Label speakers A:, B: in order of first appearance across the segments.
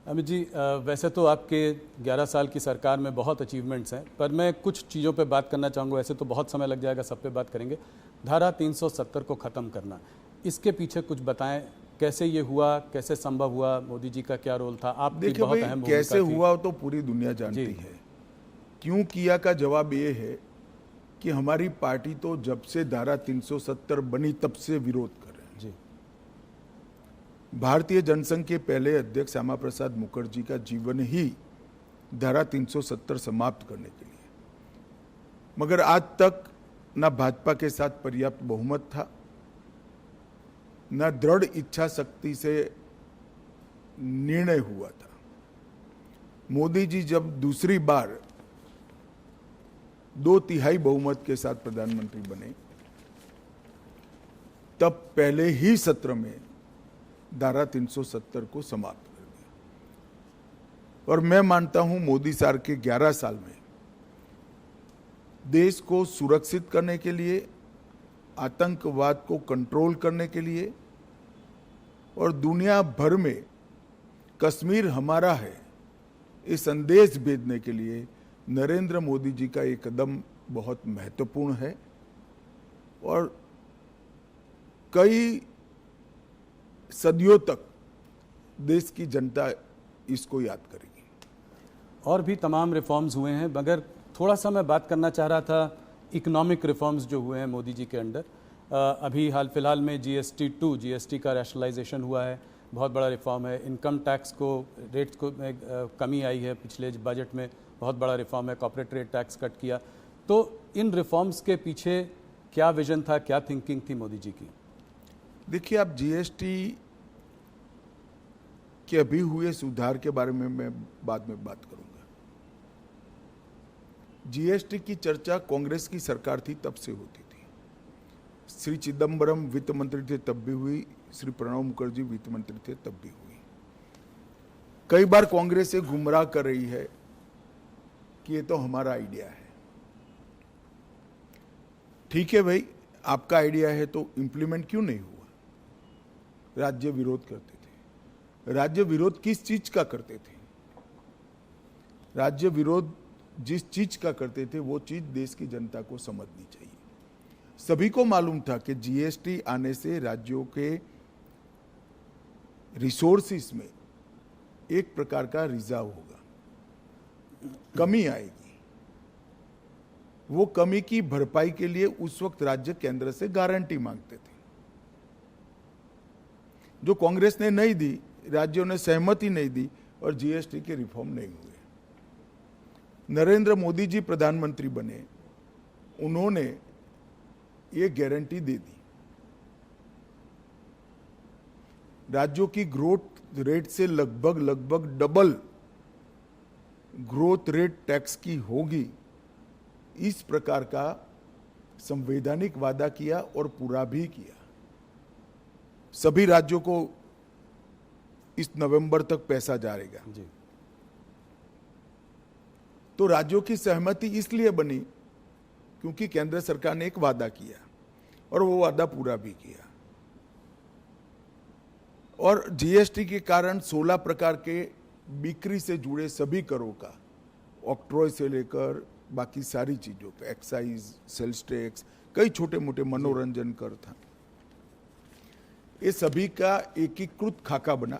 A: अमित जी, वैसे तो आपके 11 साल की सरकार में बहुत अचीवमेंट्स हैं, पर मैं कुछ चीज़ों पे बात करना चाहूँगा। वैसे तो बहुत समय लग जाएगा, सब पे बात करेंगे। धारा 370 को ख़त्म करना, इसके पीछे कुछ बताएं, कैसे ये हुआ, कैसे संभव हुआ, मोदी जी का क्या रोल था? आपकी
B: देखिए
A: बहुत
B: भाई,
A: अहम भूमिका
B: कैसे
A: थी।
B: हुआ तो पूरी दुनिया जानती
A: जी
B: है। क्यों किया का जवाब ये है कि हमारी पार्टी तो जब से धारा 370 बनी तब से विरोध कर रहे हैं।
A: जी
B: भारतीय जनसंघ के पहले अध्यक्ष श्यामा प्रसाद मुखर्जी का जीवन ही धारा 370 समाप्त करने के लिए, मगर आज तक न भाजपा के साथ पर्याप्त बहुमत था, न दृढ़ इच्छा शक्ति से निर्णय हुआ था। मोदी जी जब दूसरी बार 2/3 बहुमत के साथ प्रधानमंत्री बने, तब पहले ही सत्र में धारा 370 को समाप्त कर दिया। और मैं मानता हूं मोदी सरकार के 11 साल में देश को सुरक्षित करने के लिए, आतंकवाद को कंट्रोल करने के लिए और दुनिया भर में कश्मीर हमारा है ये संदेश भेजने के लिए नरेंद्र मोदी जी का ये कदम बहुत महत्वपूर्ण है और कई सदियों तक देश की जनता इसको याद करेगी।
A: और भी तमाम रिफॉर्म्स हुए हैं, मगर थोड़ा सा मैं बात करना चाह रहा था इकोनॉमिक रिफॉर्म्स जो हुए हैं मोदी जी के अंडर। अभी हाल फिलहाल में जीएसटी का रैशनलाइजेशन हुआ है, बहुत बड़ा रिफॉर्म है। इनकम टैक्स को रेट्स को में कमी आई है, पिछले बजट में बहुत बड़ा रिफॉर्म है। कॉर्पोरेट रेट टैक्स कट किया। तो इन रिफॉर्म्स के पीछे क्या विजन था, क्या थिंकिंग थी मोदी जी की?
B: देखिए, आप जीएसटी के अभी हुए सुधार के बारे में मैं बाद में बात करूंगा। जीएसटी की चर्चा कांग्रेस की सरकार थी तब से होती थी। श्री चिदम्बरम वित्त मंत्री थे तब भी हुई, श्री प्रणब मुखर्जी वित्त मंत्री थे तब भी हुई। कई बार कांग्रेस से गुमराह कर रही है कि ये तो हमारा आइडिया है। ठीक है भाई, आपका आइडिया है तो इंप्लीमेंट क्यों नहीं हुआ? राज्य विरोध करते थे। राज्य विरोध किस चीज का करते थे? राज्य विरोध जिस चीज का करते थे वो चीज देश की जनता को समझनी चाहिए। सभी को मालूम था कि जीएसटी आने से राज्यों के रिसोर्सेस में एक प्रकार का रिजार्व होगा, कमी आएगी। वो कमी की भरपाई के लिए उस वक्त राज्य केंद्र से गारंटी मांगते थे, जो कांग्रेस ने नहीं दी, राज्यों ने सहमति नहीं दी और जीएसटी के रिफॉर्म नहीं हुए। नरेंद्र मोदी जी प्रधानमंत्री बने, उन्होंने ये गारंटी दे दी। राज्यों की ग्रोथ रेट से लगभग डबल ग्रोथ रेट टैक्स की होगी, इस प्रकार का संवैधानिक वादा किया और पूरा भी किया। सभी राज्यों को इस नवंबर तक पैसा जाएगा।
A: जी
B: तो राज्यों की सहमति इसलिए बनी क्योंकि केंद्र सरकार ने एक वादा किया और वो वादा पूरा भी किया। और जीएसटी के कारण 16 प्रकार के बिक्री से जुड़े सभी करों का, ऑक्ट्रॉय से लेकर बाकी सारी चीजों पे, एक्साइज, सेल्स टैक्स, कई छोटे मोटे मनोरंजन कर था, ये सभी का एकीकृत खाका बना।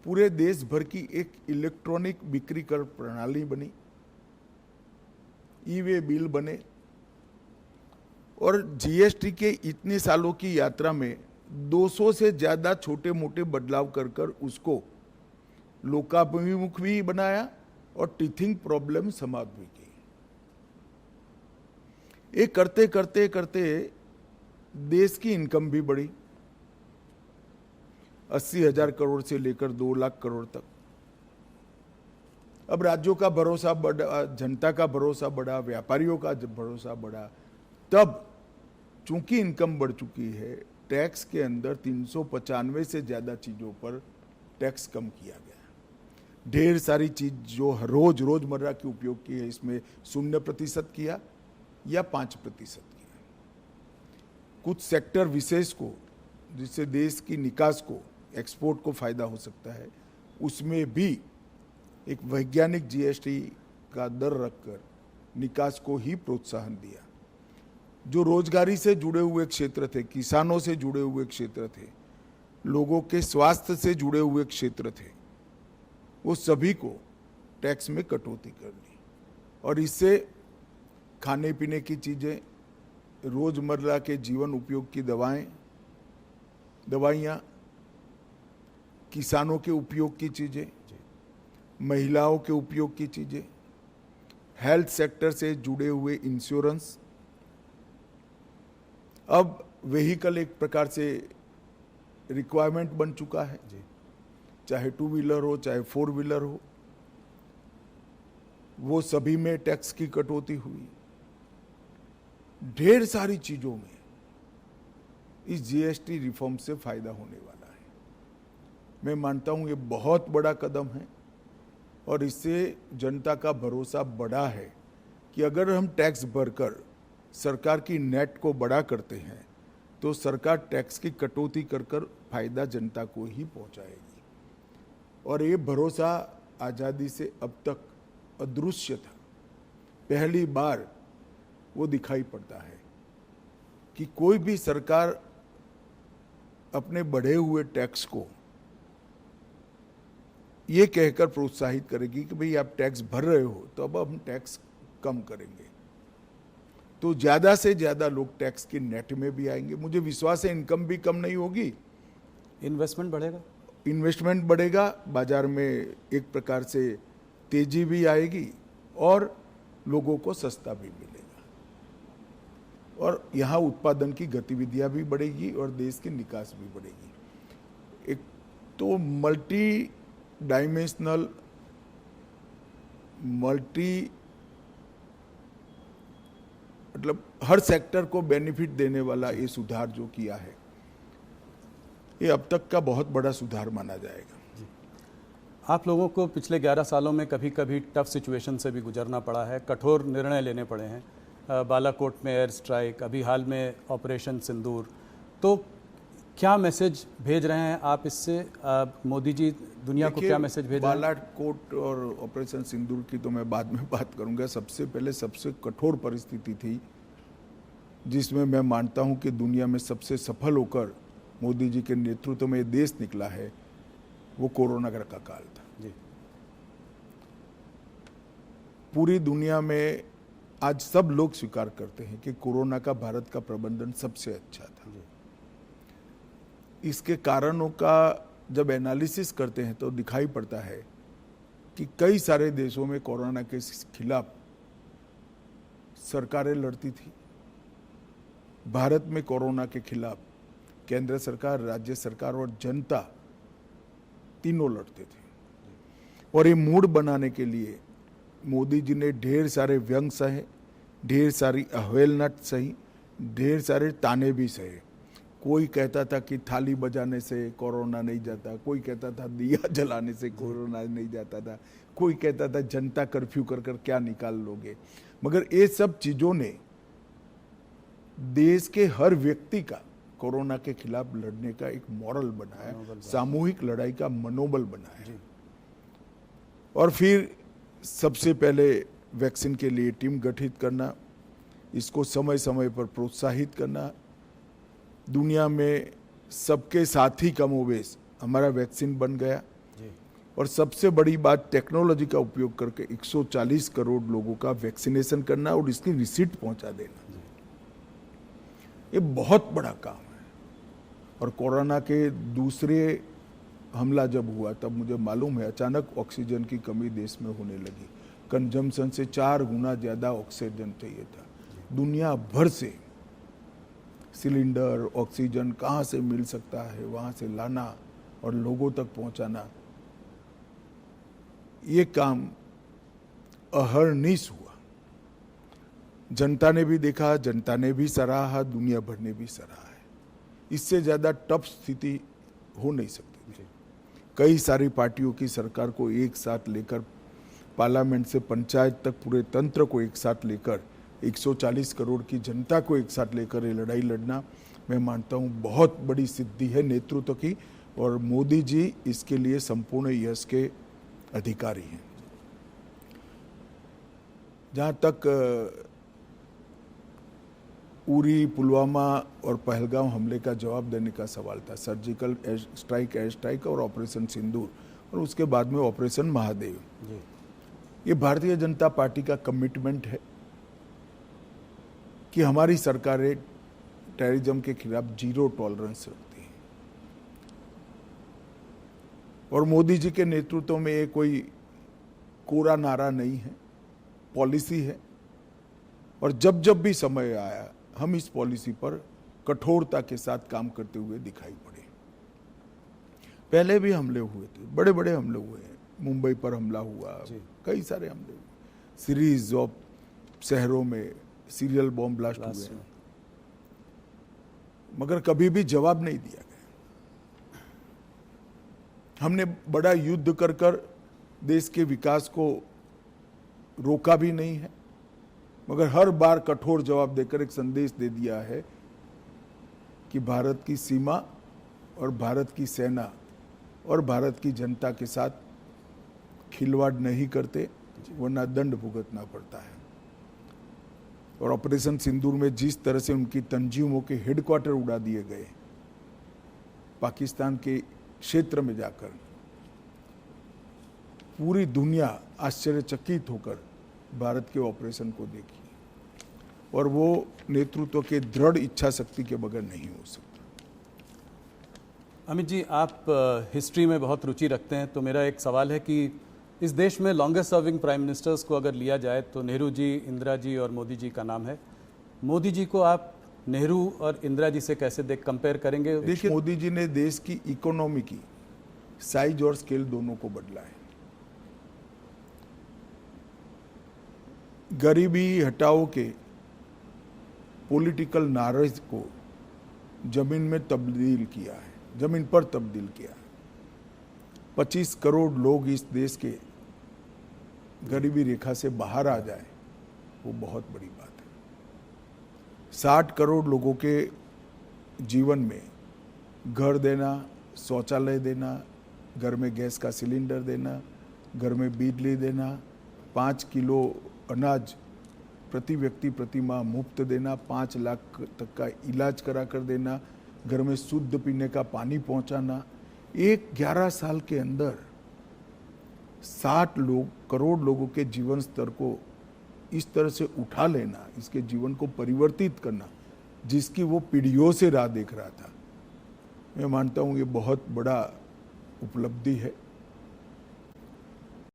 B: पूरे देश भर की एक इलेक्ट्रॉनिक बिक्री कर प्रणाली बनी, ई-वे बिल बने। और जीएसटी के इतने सालों की यात्रा में 200 से ज्यादा छोटे मोटे बदलाव कर उसको लोकाभिमुख भी बनाया और टीथिंग प्रॉब्लम समाप्त भी की। ये करते करते करते देश की इनकम भी बढ़ी, 80,000 करोड़ से लेकर 2 लाख करोड़ तक। अब राज्यों का भरोसा बढ़ा, जनता का भरोसा बढ़ा, व्यापारियों का भरोसा बढ़ा। तब चूंकि इनकम बढ़ चुकी है, टैक्स के अंदर 395 से ज्यादा चीजों पर टैक्स कम किया गया। ढेर सारी चीज जो रोजमर्रा के उपयोग की है, इसमें 0% किया या 5% किया। कुछ सेक्टर विशेष को, जिससे देश की निकास को एक्सपोर्ट को फायदा हो सकता है, उसमें भी एक वैज्ञानिक जीएसटी का दर रखकर निकास को ही प्रोत्साहन दिया। जो रोजगारी से जुड़े हुए क्षेत्र थे, किसानों से जुड़े हुए क्षेत्र थे, लोगों के स्वास्थ्य से जुड़े हुए क्षेत्र थे, वो सभी को टैक्स में कटौती कर दी और इससे खाने पीने की चीजें, रोजमर्रा के जीवन उपयोग की दवाइयाँ, किसानों के उपयोग की चीजें, महिलाओं के उपयोग की चीजें, हेल्थ सेक्टर से जुड़े हुए इंश्योरेंस, अब व्हीकल एक प्रकार से रिक्वायरमेंट बन चुका है, चाहे 2 व्हीलर हो चाहे 4 व्हीलर हो, वो सभी में टैक्स की कटौती हुई। ढेर सारी चीजों में इस जीएसटी रिफॉर्म से फायदा होने वाला है। मैं मानता हूं ये बहुत बड़ा कदम है और इससे जनता का भरोसा बढ़ा है कि अगर हम टैक्स भरकर सरकार की नेट को बड़ा करते हैं तो सरकार टैक्स की कटौती कर कर फायदा जनता को ही पहुंचाएगी। और ये भरोसा आज़ादी से अब तक अदृश्य था, पहली बार वो दिखाई पड़ता है कि कोई भी सरकार अपने बढ़े हुए टैक्स को ये कहकर प्रोत्साहित करेगी कि भाई आप टैक्स भर रहे हो तो अब हम टैक्स कम करेंगे, तो ज्यादा से ज्यादा लोग टैक्स की नेट में भी आएंगे। मुझे विश्वास है इनकम भी कम नहीं होगी,
A: इन्वेस्टमेंट बढ़ेगा,
B: इन्वेस्टमेंट बढ़ेगा, बाजार में एक प्रकार से तेजी भी आएगी और लोगों को सस्ता भी मिलेगा और यहाँ उत्पादन की गतिविधियां भी बढ़ेगी और देश की निकास भी बढ़ेगी। एक तो मल्टी डायमेंशनल, मतलब हर सेक्टर को बेनिफिट देने वाला ये सुधार जो किया है, ये अब तक का बहुत बड़ा सुधार माना जाएगा।
A: आप लोगों को पिछले 11 सालों में कभी कभी टफ सिचुएशन से भी गुजरना पड़ा है, कठोर निर्णय लेने पड़े हैं, बालाकोट में एयर स्ट्राइक, अभी हाल में ऑपरेशन सिंदूर, तो क्या मैसेज भेज रहे हैं आप इससे? मोदी जी दुनिया को क्या मैसेज भेज रहे हैं?
B: बालाकोट और ऑपरेशन सिंदूर की तो मैं बाद में बात करूंगा। सबसे पहले सबसे कठोर परिस्थिति थी जिसमें मैं मानता हूं कि दुनिया में सबसे सफल होकर मोदी जी के नेतृत्व में देश निकला है, वो कोरोना का काल था।
A: जी।
B: पूरी दुनिया में आज सब लोग स्वीकार करते हैं कि कोरोना का भारत का प्रबंधन सबसे अच्छा था। इसके कारणों का जब एनालिसिस करते हैं तो दिखाई पड़ता है कि कई सारे देशों में कोरोना के खिलाफ सरकारें लड़ती थी। भारत में कोरोना के खिलाफ केंद्र सरकार, राज्य सरकार और जनता तीनों लड़ते थे और ये मूड बनाने के लिए मोदी जी ने ढेर सारे व्यंग सहे, ढेर सारी अवहेलना सही, ढेर सारे ताने भी सहे। कोई कहता था कि थाली बजाने से कोरोना नहीं जाता, कोई कहता था दिया जलाने से कोरोना नहीं जाता था, कोई कहता था जनता कर्फ्यू कर कर क्या निकाल लोगे। मगर ये सब चीजों ने देश के हर व्यक्ति का कोरोना के खिलाफ लड़ने का एक मॉरल बनाया, सामूहिक लड़ाई का मनोबल बनाया। और फिर सबसे पहले वैक्सीन के लिए टीम गठित करना, इसको समय समय पर प्रोत्साहित करना, दुनिया में सबके साथ ही कमोबेश हमारा वैक्सीन बन गया। और सबसे बड़ी बात टेक्नोलॉजी का उपयोग करके 140 करोड़ लोगों का वैक्सीनेशन करना और इसकी रिसीट पहुंचा देना, ये बहुत बड़ा काम है। और कोरोना के दूसरे हमला जब हुआ तब मुझे मालूम है अचानक ऑक्सीजन की कमी देश में होने लगी। कंजम्पशन से 4 गुना ज्यादा ऑक्सीजन चाहिए था। दुनिया भर से सिलेंडर, ऑक्सीजन कहाँ से मिल सकता है वहाँ से लाना और लोगों तक पहुँचाना, ये काम अहर्निश हुआ। जनता ने भी देखा, जनता ने भी सराहा, दुनिया भर ने भी सराहा है। इससे ज़्यादा टफ स्थिति हो नहीं सकती। कई सारी पार्टियों की सरकार को एक साथ लेकर, पार्लियामेंट से पंचायत तक पूरे तंत्र को एक साथ लेकर, 140 करोड़ की जनता को एक साथ लेकर ये लड़ाई लड़ना, मैं मानता हूँ बहुत बड़ी सिद्धि है नेतृत्व की। और मोदी जी इसके लिए संपूर्ण यश के अधिकारी हैं। जहाँ तक उरी, पुलवामा और पहलगाम हमले का जवाब देने का सवाल था, सर्जिकल स्ट्राइक, एयर स्ट्राइक और ऑपरेशन सिंदूर और उसके बाद में ऑपरेशन महादेव, ये भारतीय जनता पार्टी का कमिटमेंट है कि हमारी सरकारें टेररिज्म के खिलाफ जीरो टॉलरेंस रखती हैं और मोदी जी के नेतृत्व में ये कोई कोरा नारा नहीं है, पॉलिसी है और जब जब भी समय आया हम इस पॉलिसी पर कठोरता के साथ काम करते हुए दिखाई पड़े। पहले भी हमले हुए थे, बड़े बड़े हमले हुए हैं, मुंबई पर हमला हुआ, कई सारे हमले हुए, सीरीज ऑफ शहरों में सीरियल बॉम्ब ब्लास्ट हुए, मगर कभी भी जवाब नहीं दिया गया। हमने बड़ा युद्ध कर कर देश के विकास को रोका भी नहीं है, मगर हर बार कठोर जवाब देकर एक संदेश दे दिया है कि भारत की सीमा और भारत की सेना और भारत की जनता के साथ खिलवाड़ नहीं करते, वरना दंड भुगतना पड़ता है। और ऑपरेशन सिंदूर में जिस तरह से उनकी तंजीमों के हेडक्वार्टर उड़ा दिए गए, पाकिस्तान के क्षेत्र में जाकर, पूरी दुनिया आश्चर्यचकित होकर भारत के ऑपरेशन को देखी और वो नेतृत्व के दृढ़ इच्छा शक्ति के बगैर नहीं हो सकता।
A: अमित जी, आप हिस्ट्री में बहुत रुचि रखते हैं, तो मेरा एक सवाल है कि इस देश में लॉन्गेस्ट सर्विंग प्राइम मिनिस्टर्स को अगर लिया जाए तो नेहरू जी, इंदिरा जी और मोदी जी का नाम है। मोदी जी को आप नेहरू और इंदिरा जी से कैसे कंपेयर करेंगे?
B: देखिए, मोदी जी ने देश की इकोनॉमी की साइज और स्केल दोनों को बदला है। गरीबी हटाओ के पॉलिटिकल नारेज को जमीन में तब्दील किया है, जमीन पर तब्दील किया है। 25 करोड़ लोग इस देश के गरीबी रेखा से बाहर आ जाए, वो बहुत बड़ी बात है। 60 करोड़ लोगों के जीवन में घर देना, शौचालय देना, घर में गैस का सिलेंडर देना, घर में बिजली देना, 5 किलो अनाज प्रति व्यक्ति प्रति माह मुफ्त देना, 5 लाख तक का इलाज करा कर देना, घर में शुद्ध पीने का पानी पहुंचाना, एक 11 साल के अंदर 60 करोड़ लोगों के जीवन स्तर को इस तरह से उठा लेना, इसके जीवन को परिवर्तित करना, जिसकी वो पीढ़ियों से राह देख रहा था, मैं मानता हूँ ये बहुत बड़ा उपलब्धि है।